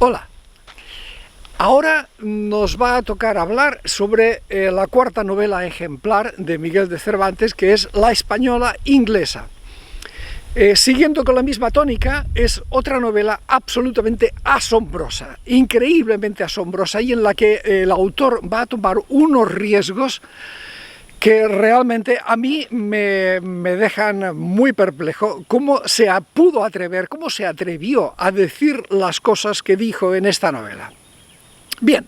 Hola, ahora nos va a tocar hablar sobre la cuarta novela ejemplar de Miguel de Cervantes, que es La Española Inglesa. Siguiendo con la misma tónica, es otra novela absolutamente asombrosa, increíblemente asombrosa, y en la que el autor va a tomar unos riesgos que realmente a mí me dejan muy perplejo. ¿Cómo se pudo atrever, cómo se atrevió a decir las cosas que dijo en esta novela? Bien,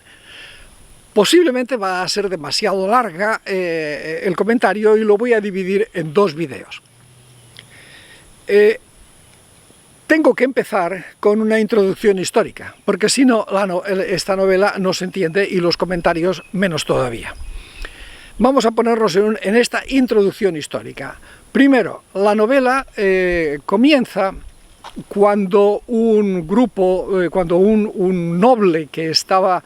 posiblemente va a ser demasiado larga el comentario y lo voy a dividir en dos vídeos. Tengo que empezar con una introducción histórica, porque si no, esta novela no se entiende y los comentarios menos todavía. Vamos a ponernos en esta introducción histórica. Primero, la novela comienza cuando un grupo, cuando un noble que estaba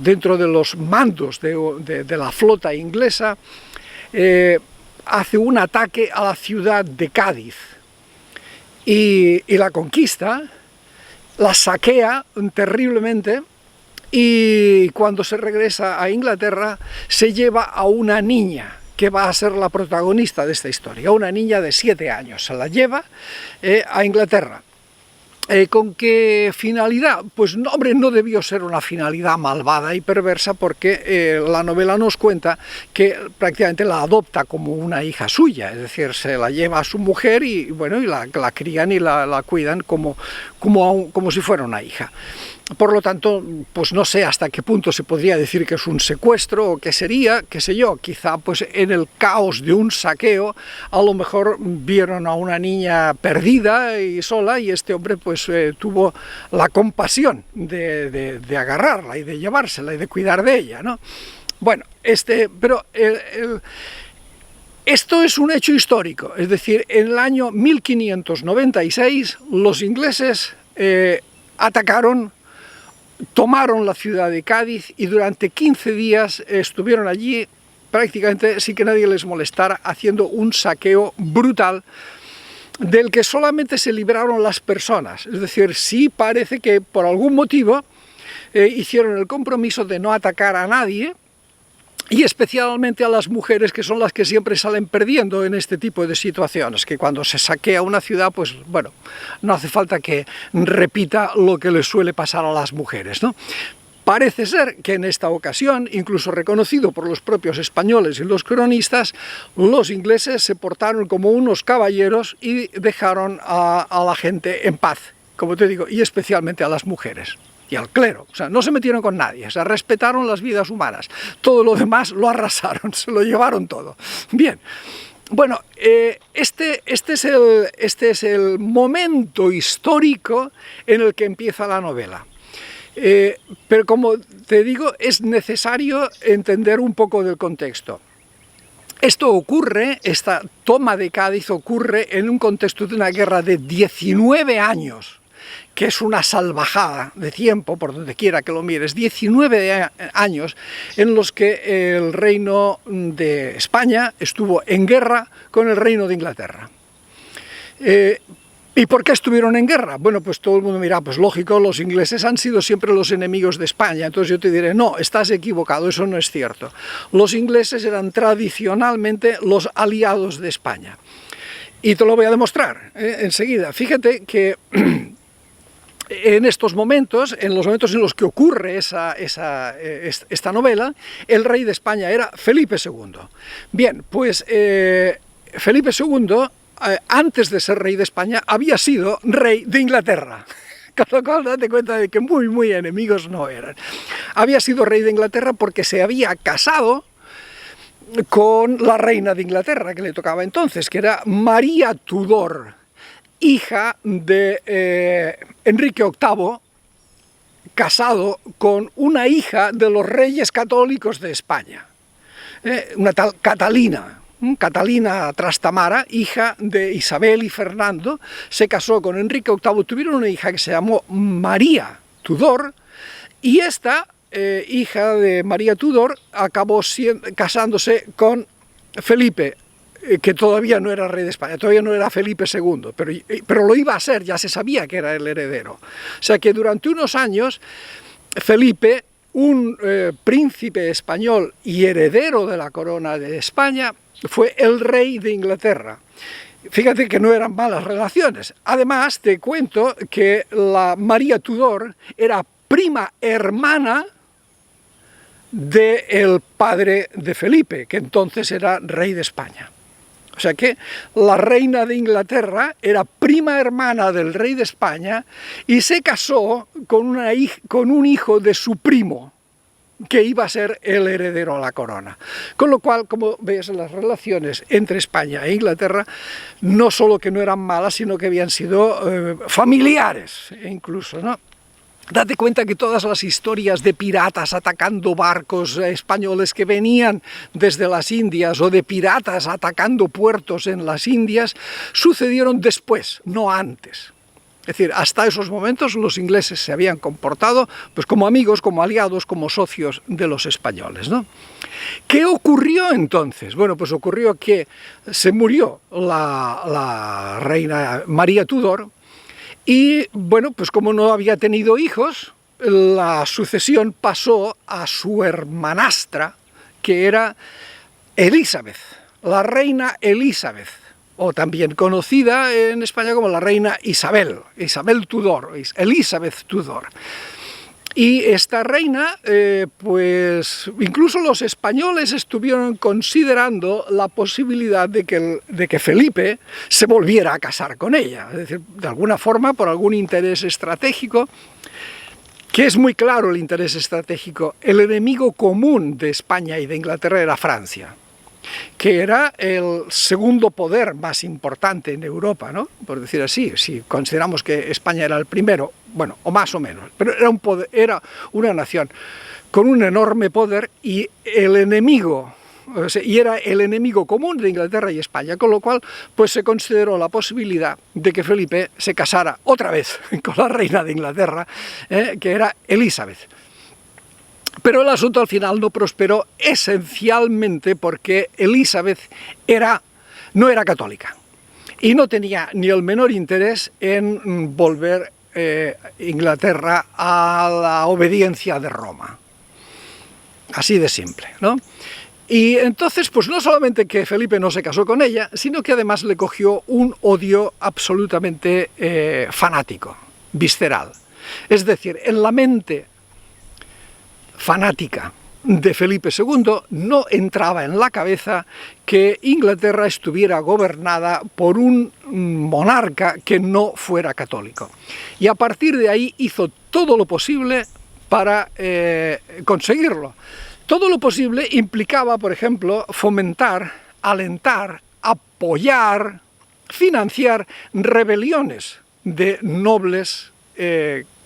dentro de los mandos de la flota inglesa, hace un ataque a la ciudad de Cádiz y la conquista, la saquea terriblemente. Y cuando se regresa a Inglaterra, se lleva a una niña que va a ser la protagonista de esta historia, una niña de 7 años. Se la lleva a Inglaterra. ¿Con qué finalidad? Pues no, hombre, no debió ser una finalidad malvada y perversa, porque la novela nos cuenta que prácticamente la adopta como una hija suya, es decir, se la lleva a su mujer y, bueno, y la crían y la cuidan como si fuera una hija. Por lo tanto, pues no sé hasta qué punto se podría decir que es un secuestro o qué sería, qué sé yo, quizá pues en el caos de un saqueo a lo mejor vieron a una niña perdida y sola, y este hombre pues tuvo la compasión de agarrarla y de llevársela y de cuidar de ella, ¿no? Bueno, esto es un hecho histórico, es decir, en el año 1596 los ingleses atacaron, tomaron la ciudad de Cádiz y durante 15 días estuvieron allí prácticamente sin que nadie les molestara, haciendo un saqueo brutal del que solamente se libraron las personas. Es decir, sí parece que por algún motivo hicieron el compromiso de no atacar a nadie, y especialmente a las mujeres, que son las que siempre salen perdiendo en este tipo de situaciones, que cuando se saquea una ciudad, pues bueno, no hace falta que repita lo que les suele pasar a las mujeres, ¿no? Parece ser que en esta ocasión, incluso reconocido por los propios españoles y los cronistas, los ingleses se portaron como unos caballeros y dejaron a la gente en paz, como te digo, y especialmente a las mujeres y al clero. O sea, no se metieron con nadie, o sea, respetaron las vidas humanas. Todo lo demás lo arrasaron, se lo llevaron todo. Bien, bueno, este es el momento histórico en el que empieza la novela. Pero como te digo, es necesario entender un poco del contexto. Esto ocurre, esta toma de Cádiz ocurre en un contexto de una guerra de 19 años, que es una salvajada de tiempo, por donde quiera que lo mires, 19 años en los que el reino de España estuvo en guerra con el reino de Inglaterra. ¿Y por qué estuvieron en guerra? Bueno, pues todo el mundo mira, pues lógico, los ingleses han sido siempre los enemigos de España. Entonces yo te diré, no, estás equivocado, eso no es cierto. Los ingleses eran tradicionalmente los aliados de España. Y te lo voy a demostrar enseguida. Fíjate que en estos momentos, en los momentos en los que ocurre esta novela, el rey de España era Felipe II. Bien, pues Felipe II, antes de ser rey de España, había sido rey de Inglaterra. Con lo cual, date cuenta de que muy enemigos no eran. Había sido rey de Inglaterra porque se había casado con la reina de Inglaterra que le tocaba entonces, que era María Tudor, hija de Enrique VIII, casado con una hija de los reyes católicos de España, una tal Catalina. Catalina Trastamara, hija de Isabel y Fernando, se casó con Enrique VIII, tuvieron una hija que se llamó María Tudor, y esta hija de María Tudor acabó casándose con Felipe que todavía no era rey de España, todavía no era Felipe II, pero lo iba a ser, ya se sabía que era el heredero. O sea que durante unos años Felipe, un príncipe español y heredero de la corona de España, fue el rey de Inglaterra. Fíjate que no eran malas relaciones. Además, te cuento que la María Tudor era prima hermana del padre de Felipe, que entonces era rey de España. O sea que la reina de Inglaterra era prima hermana del rey de España y se casó con un hijo de su primo, que iba a ser el heredero a la corona. Con lo cual, como ves, las relaciones entre España e Inglaterra no solo que no eran malas, sino que habían sido familiares incluso, ¿no? Date cuenta que todas las historias de piratas atacando barcos españoles que venían desde las Indias o de piratas atacando puertos en las Indias sucedieron después, no antes. Es decir, hasta esos momentos los ingleses se habían comportado pues, como amigos, como aliados, como socios de los españoles, ¿no? ¿Qué ocurrió entonces? Bueno, pues ocurrió que se murió la reina María Tudor. Y bueno, pues como no había tenido hijos, la sucesión pasó a su hermanastra, que era Elizabeth, la reina Elizabeth, o también conocida en España como la reina Isabel Tudor, Elizabeth Tudor. Y esta reina, pues incluso los españoles estuvieron considerando la posibilidad de que Felipe se volviera a casar con ella, es decir, de alguna forma, por algún interés estratégico, que es muy claro el interés estratégico. El enemigo común de España y de Inglaterra era Francia, que era el segundo poder más importante en Europa, ¿no? Por decir así, si consideramos que España era el primero, bueno, o más o menos, pero era una nación con un enorme poder y el enemigo, o sea, y era el enemigo común de Inglaterra y España, con lo cual pues se consideró la posibilidad de que Felipe se casara otra vez con la reina de Inglaterra, que era Elizabeth. Pero el asunto al final no prosperó esencialmente porque Elizabeth no era católica y no tenía ni el menor interés en volver Inglaterra a la obediencia de Roma. Así de simple, ¿no? Y entonces, pues no solamente que Felipe no se casó con ella, sino que además le cogió un odio absolutamente fanático, visceral. Es decir, en la mente fanática de Felipe II no entraba en la cabeza que Inglaterra estuviera gobernada por un monarca que no fuera católico. Y a partir de ahí hizo todo lo posible para conseguirlo. Todo lo posible implicaba, por ejemplo, fomentar, alentar, apoyar, financiar rebeliones de nobles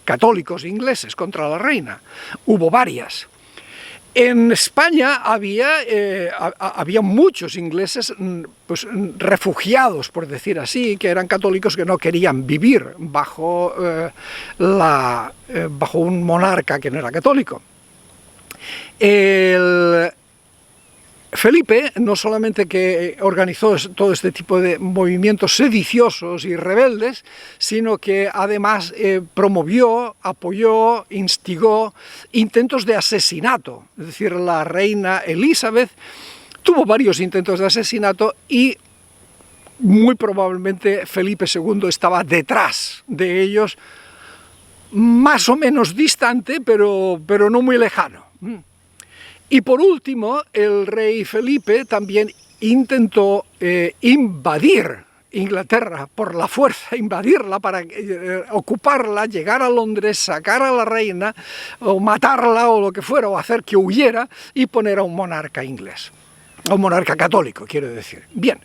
católicos ingleses contra la reina. Hubo varias. En España había muchos ingleses pues, refugiados, por decir así, que eran católicos que no querían vivir bajo un monarca que no era católico. Felipe no solamente que organizó todo este tipo de movimientos sediciosos y rebeldes, sino que además promovió, apoyó, instigó intentos de asesinato. Es decir, la reina Elizabeth tuvo varios intentos de asesinato y muy probablemente Felipe II estaba detrás de ellos, más o menos distante, pero no muy lejano. Y por último, el rey Felipe también intentó invadir Inglaterra por la fuerza, invadirla para ocuparla, llegar a Londres, sacar a la reina, o matarla o lo que fuera, o hacer que huyera y poner a un monarca inglés, a un monarca católico, quiero decir. Bien,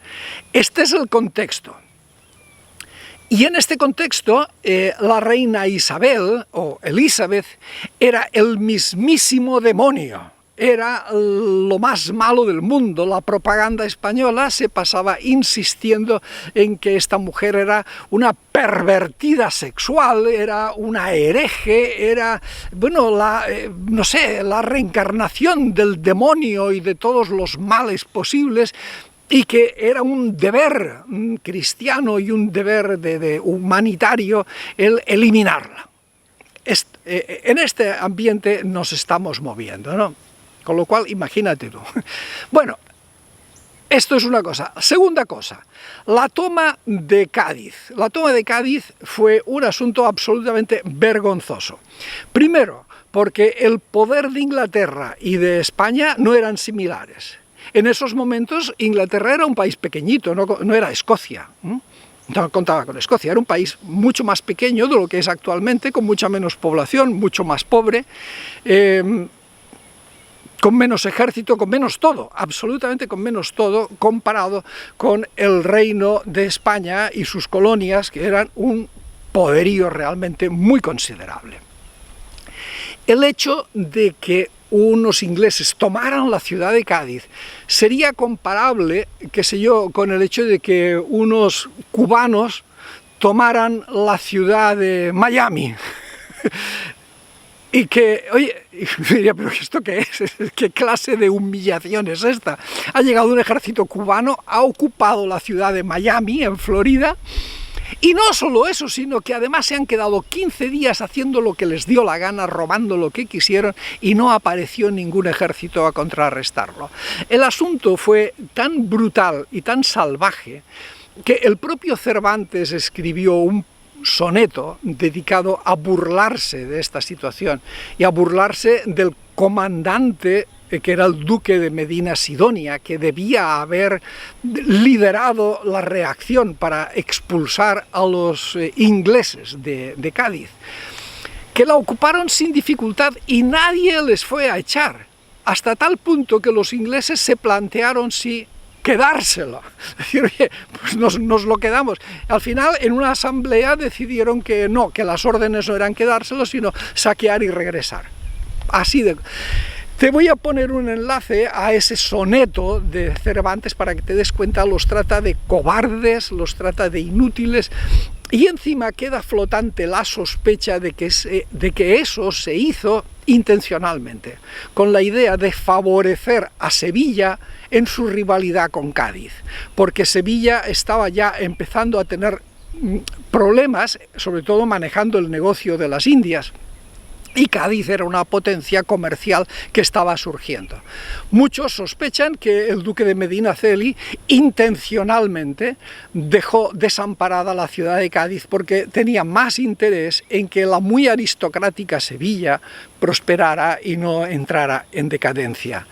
este es el contexto. Y en este contexto, la reina Isabel, o Elizabeth, era el mismísimo demonio. Era lo más malo del mundo. La propaganda española se pasaba insistiendo en que esta mujer era una pervertida sexual, era una hereje, era, bueno, no sé, la reencarnación del demonio y de todos los males posibles. y que era un deber cristiano y un deber humanitario el eliminarla. En este ambiente nos estamos moviendo, ¿no? Con lo cual, imagínate tú. Bueno, esto es una cosa. Segunda cosa, la toma de Cádiz. La toma de Cádiz fue un asunto absolutamente vergonzoso. Primero, porque el poder de Inglaterra y de España no eran similares. En esos momentos Inglaterra era un país pequeñito, no era Escocia. No contaba con Escocia, era un país mucho más pequeño de lo que es actualmente, con mucha menos población, mucho más pobre, con menos ejército, con menos todo, absolutamente con menos todo, comparado con el Reino de España y sus colonias, que eran un poderío realmente muy considerable. El hecho de que unos ingleses tomaran la ciudad de Cádiz sería comparable, qué sé yo, con el hecho de que unos cubanos tomaran la ciudad de Miami. Y que, oye, diría, pero ¿esto qué es? ¿Qué clase de humillación es esta? Ha llegado un ejército cubano, ha ocupado la ciudad de Miami, en Florida, y no solo eso, sino que además se han quedado 15 días haciendo lo que les dio la gana, robando lo que quisieron, y no apareció ningún ejército a contrarrestarlo. El asunto fue tan brutal y tan salvaje que el propio Cervantes escribió un soneto dedicado a burlarse de esta situación y a burlarse del comandante que era el duque de Medina Sidonia, que debía haber liderado la reacción para expulsar a los ingleses de Cádiz, que la ocuparon sin dificultad y nadie les fue a echar, hasta tal punto que los ingleses se plantearon si quedárselo, decir, oye, pues nos lo quedamos. Al final, en una asamblea decidieron que no, que las órdenes no eran quedárselo, sino saquear y regresar. Así de... Te voy a poner un enlace a ese soneto de Cervantes para que te des cuenta, los trata de cobardes, los trata de inútiles, y encima queda flotante la sospecha de que eso se hizo intencionalmente, con la idea de favorecer a Sevilla en su rivalidad con Cádiz, porque Sevilla estaba ya empezando a tener problemas, sobre todo manejando el negocio de las Indias, y Cádiz era una potencia comercial que estaba surgiendo. Muchos sospechan que el duque de Medinaceli intencionalmente dejó desamparada la ciudad de Cádiz porque tenía más interés en que la muy aristocrática Sevilla prosperara y no entrara en decadencia.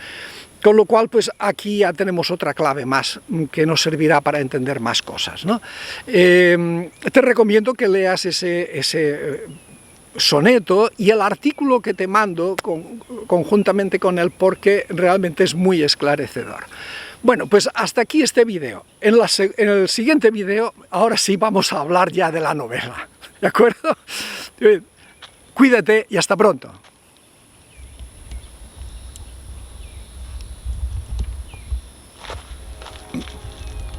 Con lo cual, pues aquí ya tenemos otra clave más que nos servirá para entender más cosas, ¿no? Te recomiendo que leas ese soneto y el artículo que te mando conjuntamente con él, porque realmente es muy esclarecedor. Bueno, pues hasta aquí este vídeo. En el siguiente vídeo, ahora sí vamos a hablar ya de la novela, ¿de acuerdo? Cuídate y hasta pronto.